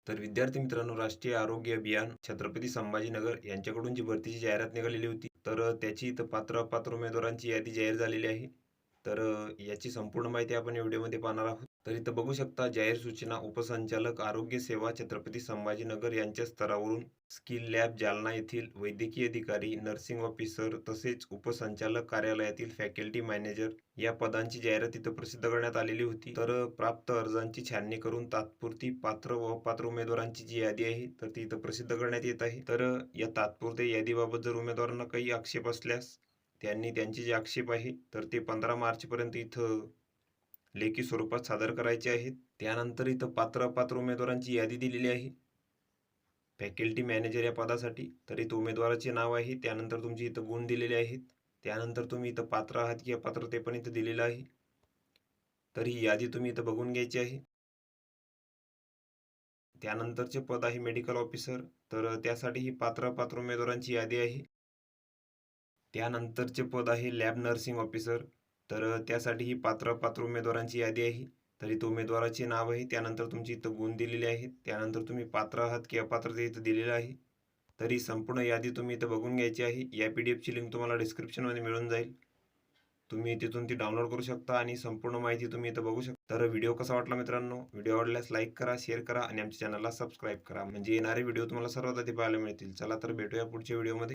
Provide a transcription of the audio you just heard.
तर विद्यार्थी मित्रांनो, राष्ट्रीय आरोग्य अभियान छत्रपती संभाजीनगर यांच्याकडून जी भरतीची जाहिरात निघालेली होती, तर त्याची इथं अपात्र उमेदवारांची यादी जाहीर झालेली आहे. तर याची संपूर्ण माहिती आपण या व्हिडिओमध्ये पाहणार आहोत. तर इथं बघू शकता, जाहीर सूचना उपसंचालक आरोग्य सेवा छत्रपती संभाजीनगर यांच्या स्तरावरून स्किल लॅब जालना येथील वैद्यकीय अधिकारी, नर्सिंग ऑफिसर तसेच उपसंचालक कार्यालयातील फॅकल्टी मॅनेजर या पदांची जाहिरात इथं प्रसिद्ध करण्यात आलेली होती. तर प्राप्त अर्जांची छाननी करून तात्पुरती पात्र व अपात्र उमेदवारांची जी यादी आहे तर ती इथं प्रसिद्ध करण्यात येत आहे. तर या तात्पुरत्या यादीबाबत जर उमेदवारांना काही आक्षेप असल्यास त्यांनी त्यांचे जे आक्षेप आहे तर ते 15 मार्चपर्यंत इथं लेखी स्वरूपात सादर करायचे आहेत. त्यानंतर इथं अपात्र उमेदवारांची यादी दिलेली आहे फॅकल्टी मॅनेजर या पदासाठी. तर इथं उमेदवाराचे नाव आहे, त्यानंतर तुमची इथं गुण दिलेले आहेत, त्यानंतर तुम्ही इथं पात्र आहात की अपात्र ते पण इथं दिलेलं आहे. तर ही यादी तुम्ही इथं बघून घ्यायची आहे. त्यानंतरचे पद आहे मेडिकल ऑफिसर, तर त्यासाठी ही अपात्र उमेदवारांची यादी आहे. त्यानंतरचे पद आहे लॅब नर्सिंग ऑफिसर, तर त्यासाठी ही अपात्र उमेदवारांची यादी आहे. तर इथं उमेदवाराचे नाव आहे, त्यानंतर तुमची इथं गुण दिलेले आहेत, त्यानंतर तुम्ही पात्र आहात की अपात्र ते इथं दिलेलं आहे. तर ही संपूर्ण यादी तुम्ही इथं बघून घ्यायची आहे. या PDF ची लिंक तुम्हाला डिस्क्रिप्शनमध्ये मिळून जाईल. तुम्ही तिथून ती डाउनलोड करू शकता आणि संपूर्ण माहिती तुम्ही इथं बघू शकता. तर व्हिडिओ कसा वाटला मित्रांनो? व्हिडिओ आवडल्यास लाईक करा, शेअर करा आणि आमच्या चॅनलला सबस्क्राईब करा, म्हणजे येणारे व्हिडिओ तुम्हाला सर्वात आधी पाहायला मिळतील. चला तर भेटूया पुढच्या व्हिडिओमध्ये.